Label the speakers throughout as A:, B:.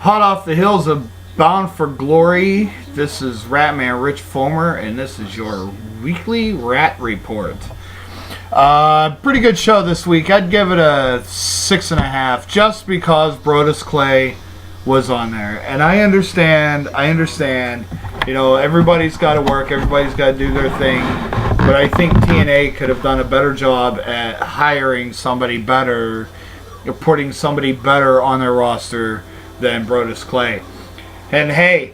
A: Hot off the heels of Bound for Glory, this is Ratman Rich Fulmer, and this is your weekly Rat Report. Pretty good show this week. I'd give it a 6.5 just because Brodus Clay was on there. And I understand, you know, everybody's got to work, everybody's got to do their thing, but I think TNA could have done a better job at hiring somebody better, or putting somebody better on their roster than Brodus Clay. And hey,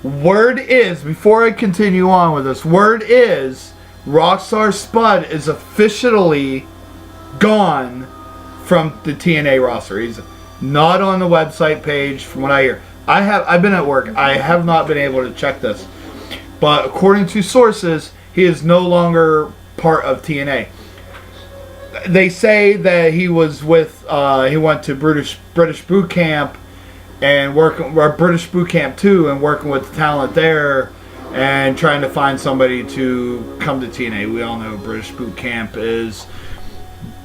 A: word is, before I continue on with this, word is Rockstar Spud is officially gone from the TNA roster. He's not on the website page from what I hear. I've been at work. I have not been able to check this. But according to sources, he is no longer part of TNA. They say that he was with, he went to British Boot Camp and working, or British Boot Camp 2, and working with the talent there and trying to find somebody to come to TNA. We all know British Boot Camp is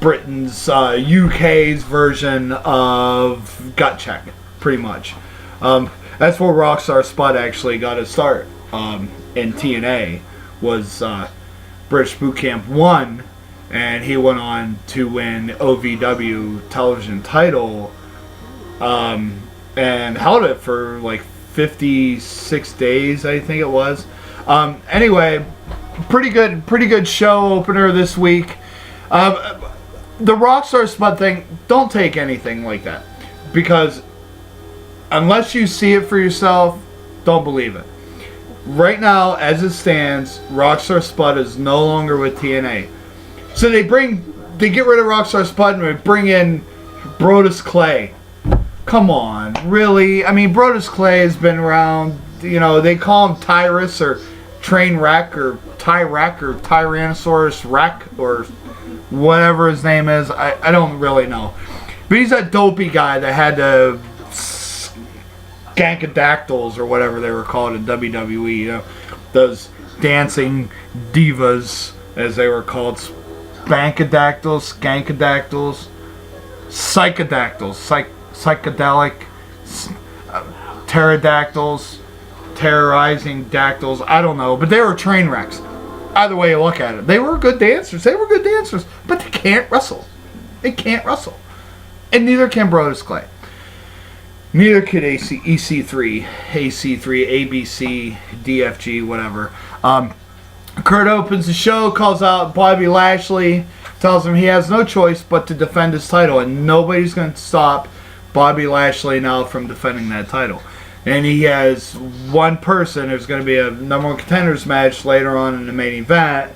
A: Britain's, UK's version of Gut Check, pretty much. That's where Rockstar Spud actually got his start in TNA, was British Boot Camp 1, and he went on to win OVW television title, and held it for like 56 days, I think it was. Anyway, pretty good show opener this week. The Rockstar Spud thing, don't take anything like that, because unless you see it for yourself, don't believe it. Right now, as it stands, Rockstar Spud is no longer with TNA. So they get rid of Rockstar Spud and they bring in Brodus Clay. Come on, really? I mean, Brodus Clay has been around, you know, they call him Tyrus or Trainwreck or Tyrek or Tyrannosaurus Rex or whatever his name is. I don't really know. But he's that dopey guy that had the Skankadactyls or whatever they were called in WWE, you know, those dancing divas, as they were called. Skankadactyls, Psychodactyls, psychedelic, pterodactyls, terrorizing dactyls, I don't know, but they were train wrecks. Either way you look at it, they were good dancers, but they can't wrestle. And neither can Brodus Clay. Neither could EC3, ABC, DFG, whatever. Kurt opens the show, calls out Bobby Lashley, tells him he has no choice but to defend his title, and nobody's going to stop Bobby Lashley now from defending that title. And he has one person. There's going to be a number one contenders match later on in the main event,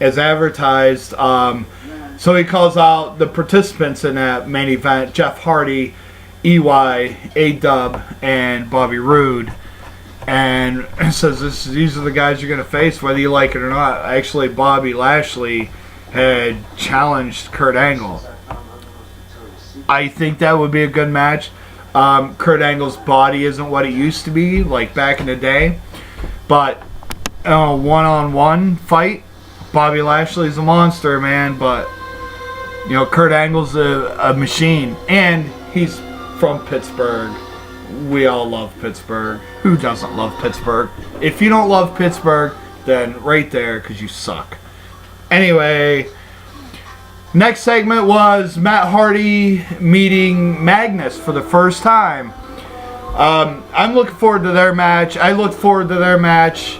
A: as advertised. So he calls out the participants in that main event: Jeff Hardy, EY, A-Dub, and Bobby Roode. And says these are the guys you're going to face, whether you like it or not. Actually, Bobby Lashley had challenged Kurt Angle. I think that would be a good match. Kurt Angle's body isn't what it used to be, like back in the day. But one-on-one fight, Bobby Lashley's a monster, man. But, you know, Kurt Angle's a machine. And he's from Pittsburgh. We all love Pittsburgh. Who doesn't love Pittsburgh? If you don't love Pittsburgh, then right there, because you suck. Anyway, next segment was Matt Hardy meeting Magnus for the first time. I'm looking forward to their match. I look forward to their match.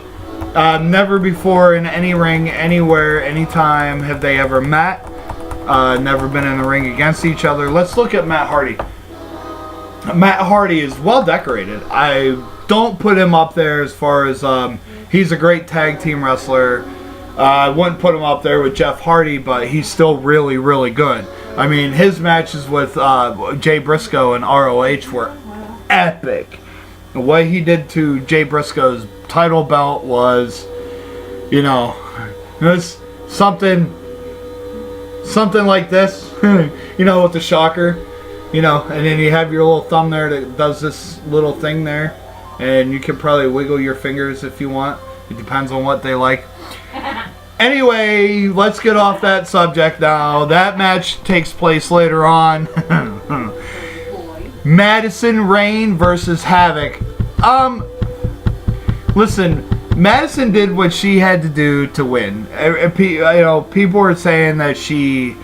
A: Never before in any ring, anywhere, anytime have they ever met. Never been in the ring against each other. Let's look at Matt Hardy. Matt Hardy is well decorated. I don't put him up there as far as he's a great tag team wrestler. I wouldn't put him up there with Jeff Hardy, but he's still really, really good. I mean, his matches with Jay Briscoe and ROH were epic. And what he did to Jay Briscoe's title belt was, you know, it was something like this, you know, with the shocker. You know, and then you have your little thumb there that does this little thing there. And you can probably wiggle your fingers if you want. It depends on what they like. Anyway, let's get off that subject now. That match takes place later on. Madison Rayne versus Havoc. Listen, Madison did what she had to do to win. People were saying that she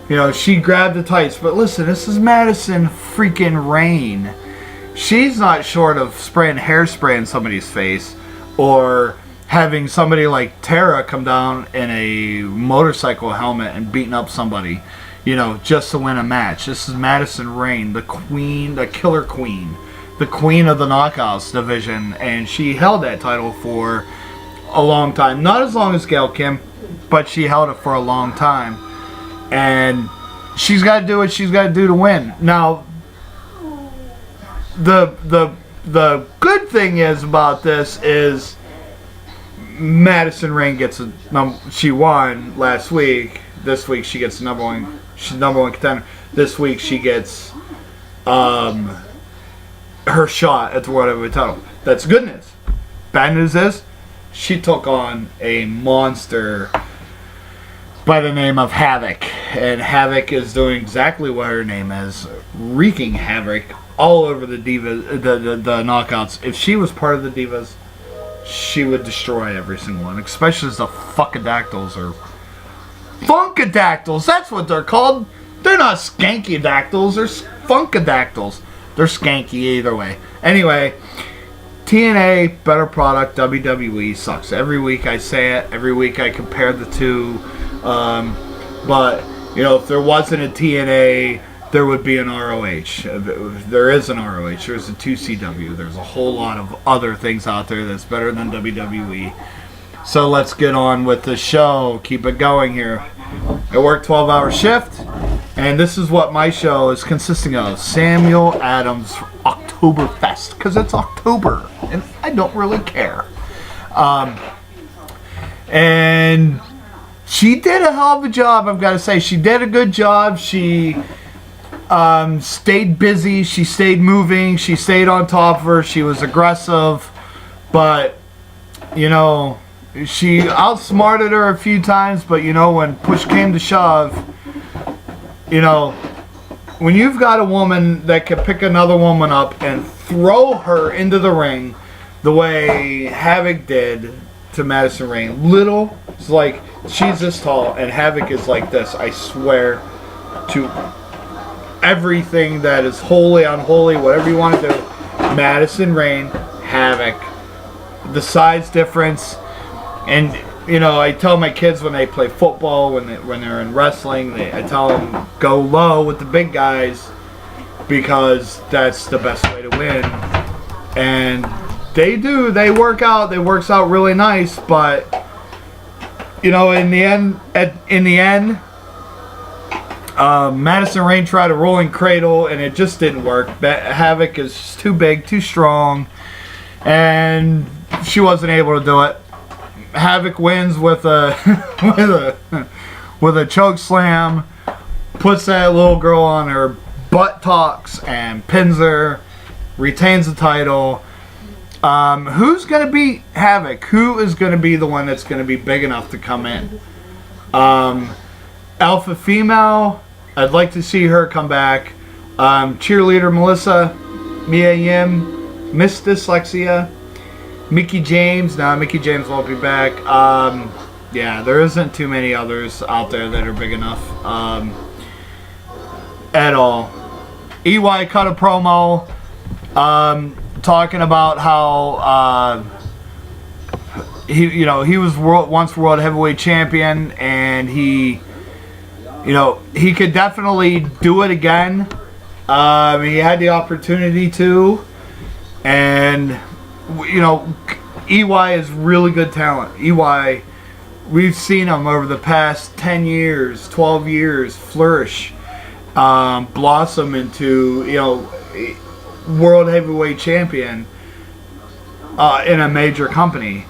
A: grabbed the tights, but listen, this is Madison freaking Rayne. She's not short of spraying hairspray in somebody's face, or having somebody like Tara come down in a motorcycle helmet and beating up somebody, just to win a match. This is Madison Rayne, the queen, the killer queen, the queen of the Knockouts division, and she held that title for a long time. Not as long as Gail Kim, but she held it for a long time. And she's got to do what she's got to do to win. Now, the good thing is about this is Madison Rayne she won last week. This week she gets number one. She's number one contender. This week she gets her shot at the World Heavyweight title. That's good news. Bad news is she took on a monster by the name of Havoc, and Havoc is doing exactly what her name is, wreaking havoc all over the Divas, the Knockouts. If she was part of the Divas, she would destroy every single one, especially as the Funkadactyls or Funkadactyls. That's what they're called. They're not Skankydactyls. They're Funkadactyls. They're skanky either way. Anyway, TNA, better product. WWE sucks. Every week I say it. Every week I compare the two. But, if there wasn't a TNA, there would be an ROH. There is an ROH. There's a 2CW. There's a whole lot of other things out there that's better than WWE. So let's get on with the show. Keep it going here. I work 12-hour shift, and this is what my show is consisting of. Samuel Adams Oktoberfest, because it's October, and I don't really care. And she did a hell of a job, I've got to say. She did a good job. She stayed busy. She stayed moving. She stayed on top of her. She was aggressive. But, she outsmarted her a few times. But, when push came to shove, when you've got a woman that can pick another woman up and throw her into the ring the way Havoc did to Madison Rayne. Little, it's like she's this tall and Havoc is like this. I swear to everything that is holy, unholy, whatever you want to do. Madison Rayne, Havoc. The size difference. And, I tell my kids when they play football, when they're in wrestling, I tell them go low with the big guys because that's the best way to win. And they do. They work out. It works out really nice. But, in the end, Madison Rayne tried a rolling cradle, and it just didn't work. Havoc is too big, too strong, and she wasn't able to do it. Havoc wins with a with a choke slam, puts that little girl on her buttocks and pins her, retains the title. Who's going to beat Havoc? Who is going to be the one that's going to be big enough to come in? Alpha female, I'd like to see her come back. Cheerleader Melissa, Mia Yim, Miss Dyslexia, Mickey James. No, Mickey James won't be back. Yeah, there isn't too many others out there that are big enough at all. EY cut a promo talking about how he was once world heavyweight champion, and he could definitely do it again. He had the opportunity to, and EY is really good talent. EY, we've seen him over the past 10 years, 12 years flourish, blossom into world heavyweight champion in a major company.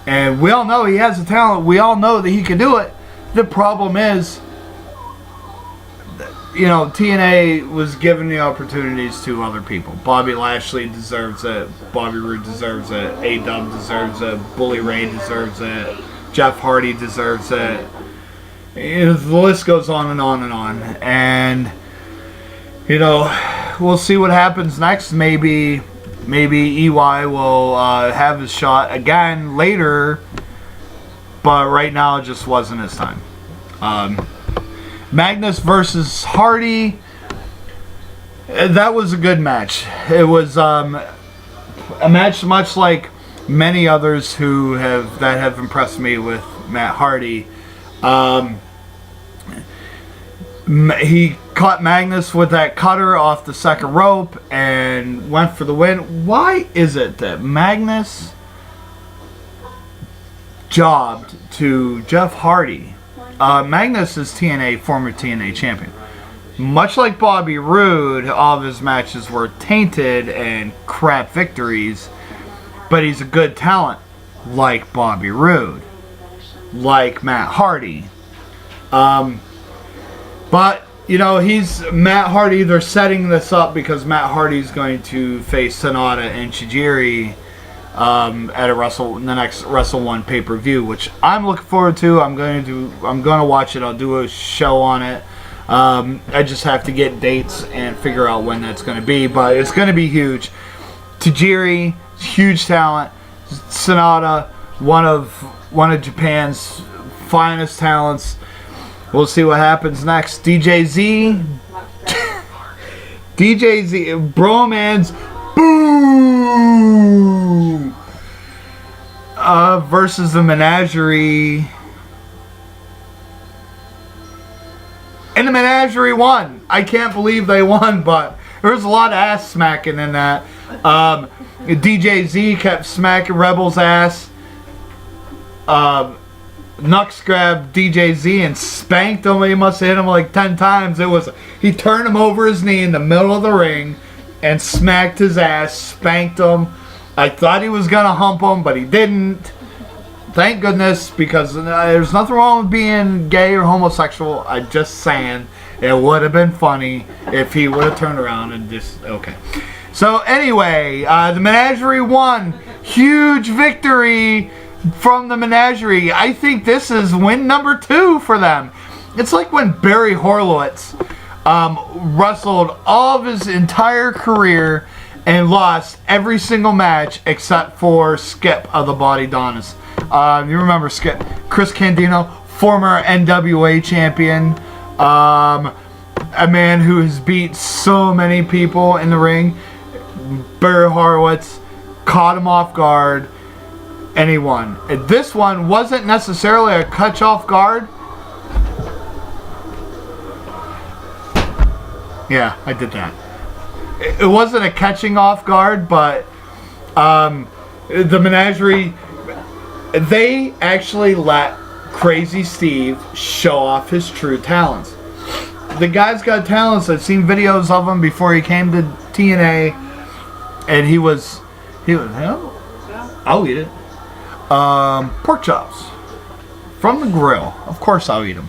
A: And we all know he has the talent. We all know that he can do it. The problem is, TNA was giving the opportunities to other people. Bobby Lashley deserves it. Bobby Roode deserves it. A-Dub deserves it. Bully Ray deserves it. Jeff Hardy deserves it. The list goes on and on and on. And, we'll see what happens next. Maybe EY will have his shot again later, but right now it just wasn't his time. Magnus versus Hardy. That was a good match. It was a match much like many others that have impressed me with Matt Hardy. He caught Magnus with that cutter off the second rope and went for the win. Why is it that Magnus jobbed to Jeff Hardy? Magnus is former TNA champion. Much like Bobby Roode, all of his matches were tainted and crap victories, but he's a good talent, like Bobby Roode, like Matt Hardy. But, you know, he's Matt Hardy. They're setting this up because Matt Hardy's going to face Sonata and Chijiri at the next Wrestle 1 pay-per-view, which I'm looking forward to. I'm going to watch it. I'll do a show on it. I just have to get dates and figure out when that's going to be, but it's going to be huge. Tajiri, huge talent. Sonata, one of Japan's finest talents. We'll see what happens next. DJZ, Bromance, boo, versus the Menagerie. And the Menagerie won. I can't believe they won, but there was a lot of ass smacking in that. DJZ kept smacking Rebel's ass. Nux grabbed DJZ and spanked him. He must have hit him like 10 times. He turned him over his knee in the middle of the ring and smacked his ass, spanked him. I thought he was going to hump him, but he didn't. Thank goodness, because there's nothing wrong with being gay or homosexual. I'm just saying, it would have been funny if he would have turned around and just, okay. So anyway, the Menagerie won. Huge victory from the Menagerie. I think this is win number 2 for them. It's like when Barry Horowitz wrestled all of his entire career and lost every single match except for Skip of the Body Donis. You remember Skip? Chris Candido, former NWA champion. A man who has beat so many people in the ring. Barry Horowitz caught him off guard and he won. This one wasn't necessarily a catch off guard. Yeah, I did that. It wasn't a catching off guard, but the Menagerie, they actually let Crazy Steve show off his true talents. The guy's got talents. I've seen videos of him before he came to TNA, and he was, hell, I'll eat it. Pork chops from the grill. Of course I'll eat them.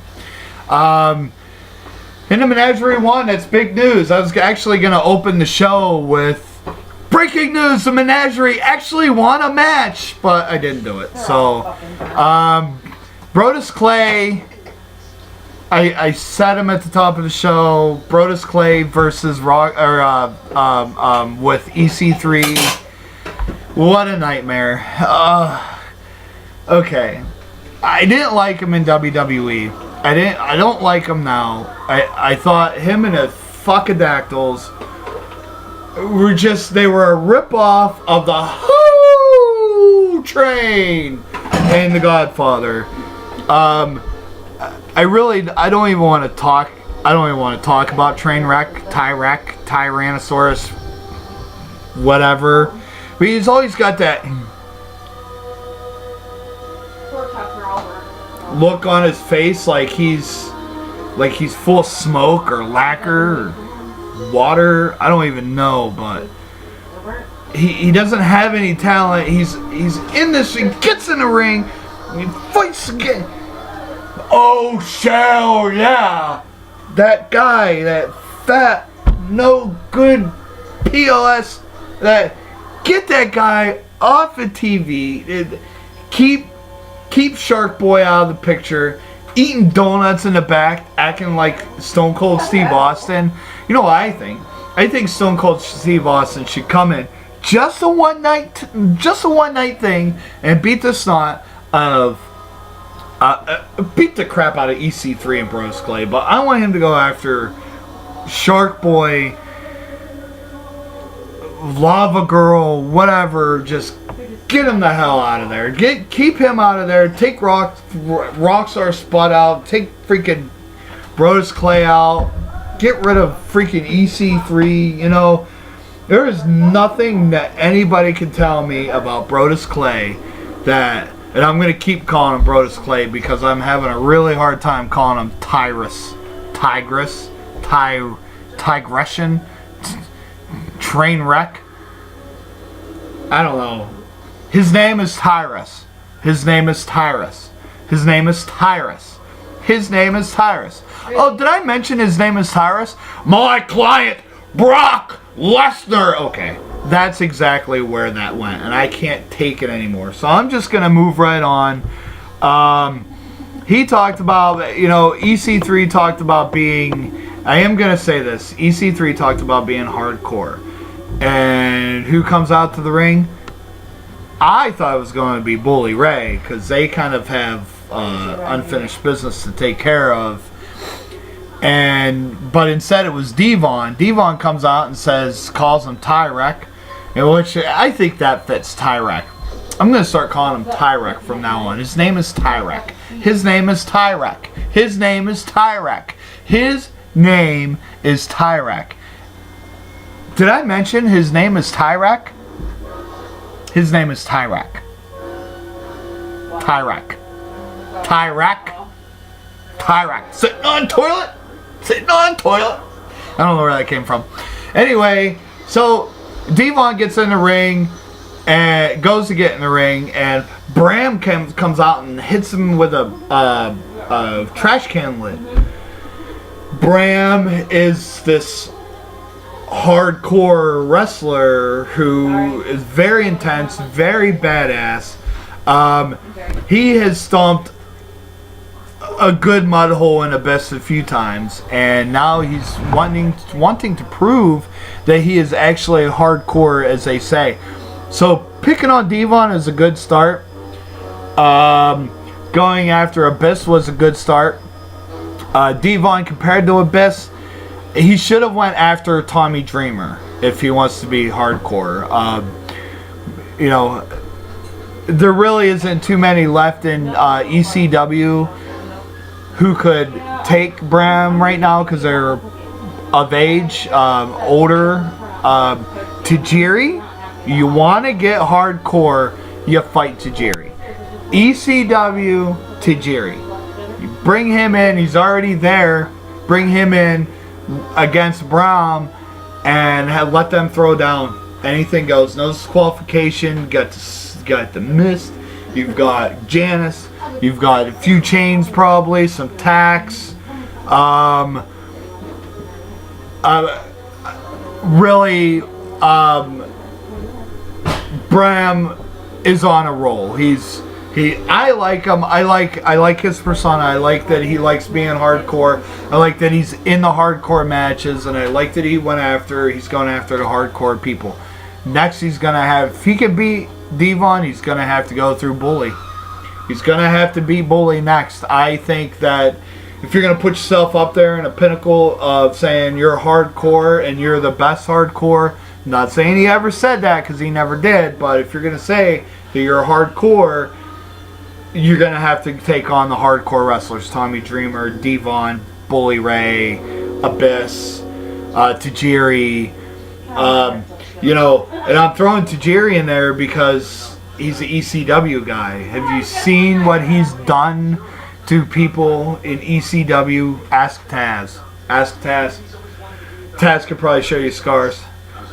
A: And the Menagerie won. That's big news. I was actually going to open the show with breaking news. The Menagerie actually won a match, but I didn't do it. So, Brodus Clay, I said him at the top of the show. Brodus Clay versus with EC3. What a nightmare. Okay, I didn't like him in WWE. I don't like him now. I thought him and the Fuckadactyls they were a ripoff of the Who Train and The Godfather. I don't even want to talk about Trainwreck, Tyrannosaurus, whatever. But he's always got that look on his face like he's full of smoke or lacquer or water. I don't even know, but he doesn't have any talent. He's in this, he gets in the ring, he fights again. Oh, Shell, yeah. That guy, that fat, no good PLS, get that guy off of TV. Keep Shark Boy out of the picture. Eating donuts in the back, acting like Stone Cold Steve Austin. You know what I think? I think Stone Cold Steve Austin should come in just a one night thing and beat the snot out of beat the crap out of EC3 and Brodus Clay. But I want him to go after Shark Boy, Lava Girl, whatever. Just get him the hell out of there. Keep him out of there. Take Rockstar Spud out. Take freaking Brodus Clay out. Get rid of freaking EC3. You know, there is nothing that anybody can tell me about Brodus Clay that, and I'm going to keep calling him Brodus Clay because I'm having a really hard time calling him Tigress, Tigression, Trainwreck. I don't know. His name is Tyrus. His name is Tyrus. His name is Tyrus. His name is Tyrus. Oh, did I mention his name is Tyrus? My client, Brock Lesnar. Okay, that's exactly where that went, and I can't take it anymore. So I'm just going to move right on. He talked about, you know, EC3 talked about being, I am going to say this, EC3 talked about being hardcore. And who comes out to the ring? I thought it was going to be Bully Ray, because they kind of have unfinished business to take care of. But instead it was Devon. Devon comes out and calls him Tyrek, in which I think that fits Tyrek. I'm going to start calling him Tyrek from now on. His name is Tyrek. His name is Tyrek. His name is Tyrek. His name is Tyrek. Did I mention his name is Tyrek? His name is Tyrek. Tyrek. Tyrek. Tyrek. Sitting on toilet? Sitting on toilet? I don't know where that came from. Anyway, so Devon gets in the ring and goes to get in the ring, and Bram comes out and hits him with a trash can lid. Bram is this hardcore wrestler who is very intense, very badass. He has stomped a good mud hole in Abyss a few times, and now he's wanting to prove that he is actually hardcore, as they say. So picking on Devon is a good start. Going after Abyss was a good start. Devon, compared to Abyss, he should have went after Tommy Dreamer if he wants to be hardcore. You know, there really isn't too many left in ECW who could take Bram right now because they're of age, older. Tajiri, you want to get hardcore, you fight Tajiri. ECW, Tajiri. You bring him in, he's already there. Bring him in against Bram and let them throw down. Anything goes. No disqualification. You got the Mist. You've got Janice. You've got a few chains, probably some tacks. Really, Bram is on a roll. I like him. I like his persona. I like that he likes being hardcore. I like that he's in the hardcore matches, and I like that he's going after the hardcore people. Next, if he can beat Devon, he's gonna have to go through Bully. He's gonna have to beat Bully next. I think that if you're gonna put yourself up there in a pinnacle of saying you're hardcore and you're the best hardcore, I'm not saying he ever said that because he never did, but if you're gonna say that you're hardcore, you're going to have to take on the hardcore wrestlers. Tommy Dreamer, Devon, Bully Ray, Abyss, Tajiri. You know, and I'm throwing Tajiri in there because he's an ECW guy. Have you seen what he's done to people in ECW? Ask Taz. Ask Taz. Taz could probably show you scars.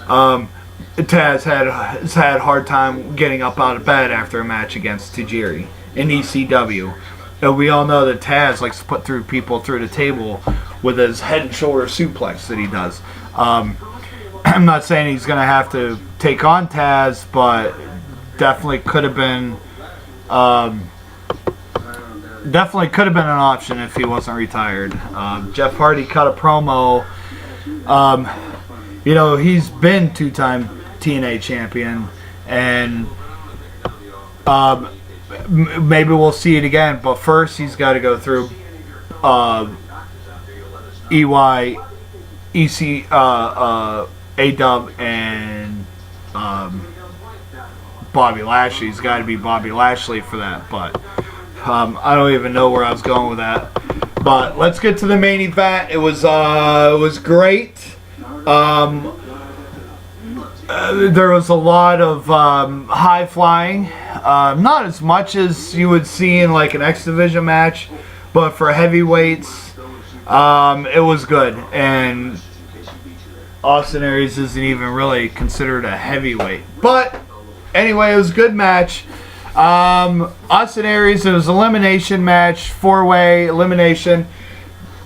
A: Taz has had a hard time getting up out of bed after a match against Tajiri in ECW. And we all know that Taz likes to put people through the table with his head and shoulder suplex that he does. I'm not saying he's going to have to take on Taz, but definitely could have been an option if he wasn't retired. Jeff Hardy cut a promo. you know, he's been 2-time TNA champion, and maybe we'll see it again. But first, he's got to go through EY, EC, A-Dub, and Bobby Lashley. He's got to be Bobby Lashley for that. But I don't even know where I was going with that. But let's get to the main event. It was great. There was a lot of high flying. Not as much as you would see in like an X Division match, but for heavyweights, it was good. And Austin Aries isn't even really considered a heavyweight. But anyway, it was a good match. Austin Aries, it was an elimination match, 4-way elimination.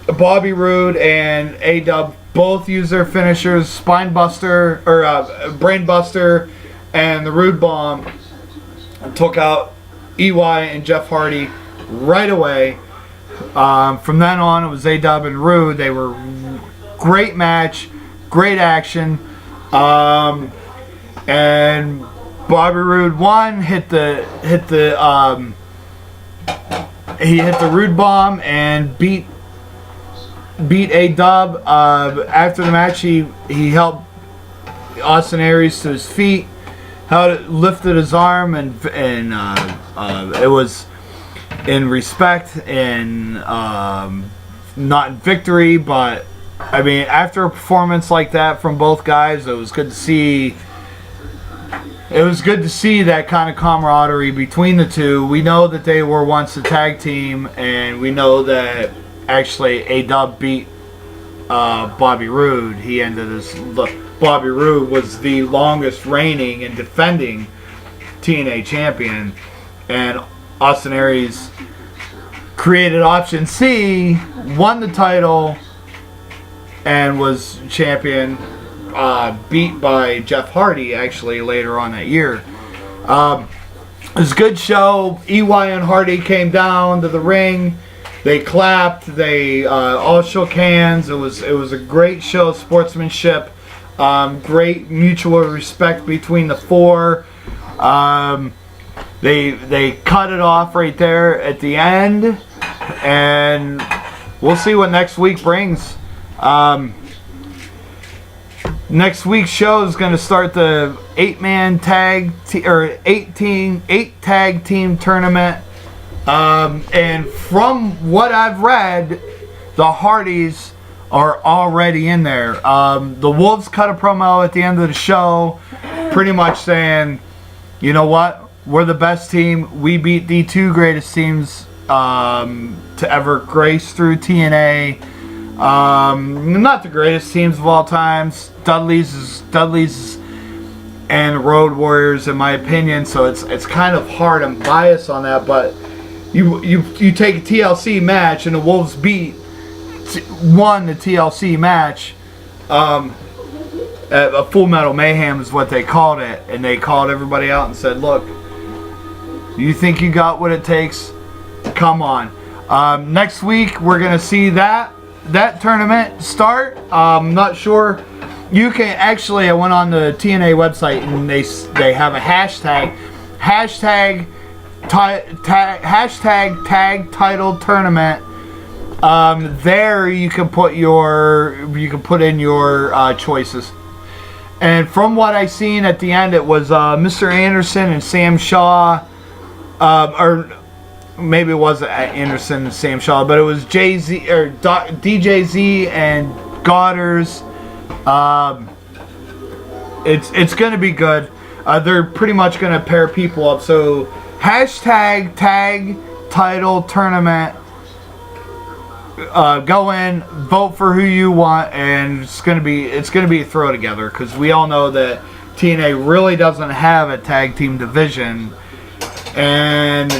A: Bobby Roode and A-Dub both use their finishers, Spine Buster, or Brain Buster, and the Roode Bomb. Took out EY and Jeff Hardy right away. From then on, it was A-Dub and Roode. They were great match, great action, and Bobby Roode won. Hit the Roode Bomb and beat A-Dub. After the match, he helped Austin Aries to his feet, lifted his arm, and it was in respect and not in victory. But I mean, after a performance like that from both guys, it was good to see. It was good to see that kind of camaraderie between the two. We know that they were once a tag team, and we know that actually A-Dub beat Bobby Roode. Bobby Roode was the longest reigning and defending TNA champion, and Austin Aries created option C, won the title, and was champion. Beat by Jeff Hardy actually later on that year. It was a good show. EY and Hardy came down to the ring. They clapped. They all shook hands. It was a great show of sportsmanship. Great mutual respect between the four. They cut it off right there at the end, and we'll see what next week brings. Next week's show is going to start the 8-man tag or 8 tag team tournament. And from what I've read, the Hardys are already in there. The Wolves cut a promo at the end of the show, pretty much saying, you know what, we're the best team. We beat the 2 greatest teams to ever grace through TNA. Not the greatest teams of all times. Dudley's and Road Warriors, in my opinion. So it's kind of hard. I'm biased on that, but you take a TLC match and the Wolves won the TLC match. A Full Metal Mayhem is what they called it, and they called everybody out and said, "Look, you think you got what it takes? Come on." Next week we're gonna see that tournament start. I'm not sure. You can actually, I went on the TNA website and they have a hashtag tag title tournament. There you can put in your choices. And from what I seen at the end, it was Mr. Anderson and Sam Shaw, or maybe it wasn't Anderson and Sam Shaw, but it was Jay-Z or DJZ and Godders. It's going to be good. They're pretty much going to pair people up. So hashtag tag title tournament. Go in, vote for who you want, and it's gonna be a throw together, because we all know that TNA really doesn't have a tag team division, and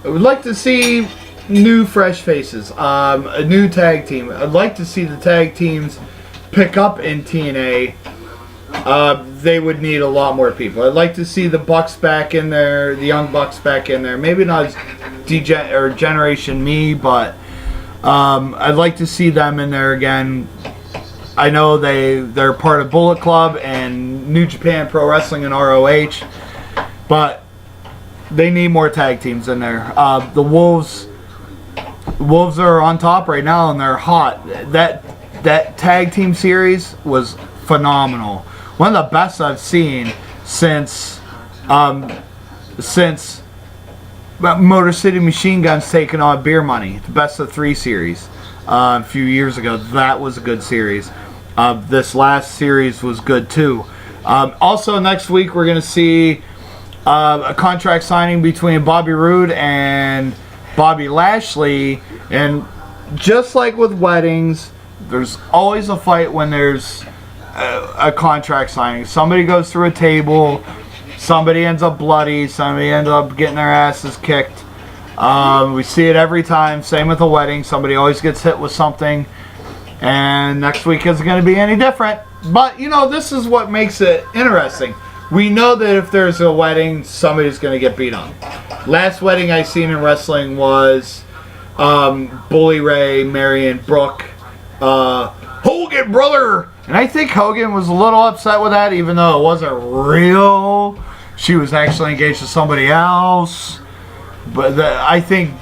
A: I would like to see new fresh faces, a new tag team. I'd like to see the tag teams pick up in TNA. They would need a lot more people. I'd like to see the Bucks back in there, the Young Bucks back in there. Maybe not as Generation Me, but I'd like to see them in there again. I know they're part of Bullet Club and New Japan Pro Wrestling and ROH, but they need more tag teams in there. The Wolves are on top right now, and they're hot. That tag team series was phenomenal. One of the best I've seen since Motor City Machine Guns taking on Beer Money, the best of 3 series a few years ago. That was a good series. This last series was good too. Also, next week we're going to see a contract signing between Bobby Roode and Bobby Lashley. And just like with weddings, there's always a fight when there's a contract signing. Somebody goes through a table, somebody ends up bloody, somebody ends up getting their asses kicked. We see it every time. Same with a wedding. Somebody always gets hit with something. And next week isn't going to be any different. But, you know, this is what makes it interesting. We know that if there's a wedding, somebody's going to get beat up. Last wedding I seen in wrestling was Bully Ray, Marion Brooke, Hogan, brother. And I think Hogan was a little upset with that, even though it wasn't real. She was actually engaged to somebody else. But I think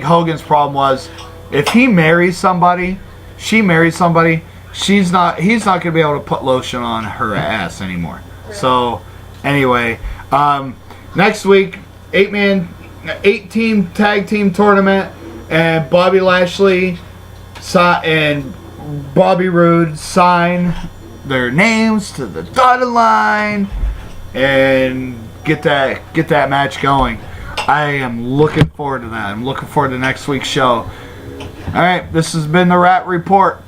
A: Hogan's problem was, if he marries somebody, she marries somebody, he's not going to be able to put lotion on her ass anymore. So anyway, next week, 8-team tag team tournament, and Bobby Lashley and Bobby Roode sign their names to the dotted line and get that match going. I am looking forward to that. I'm looking forward to next week's show. All right, this has been the Ratt Report.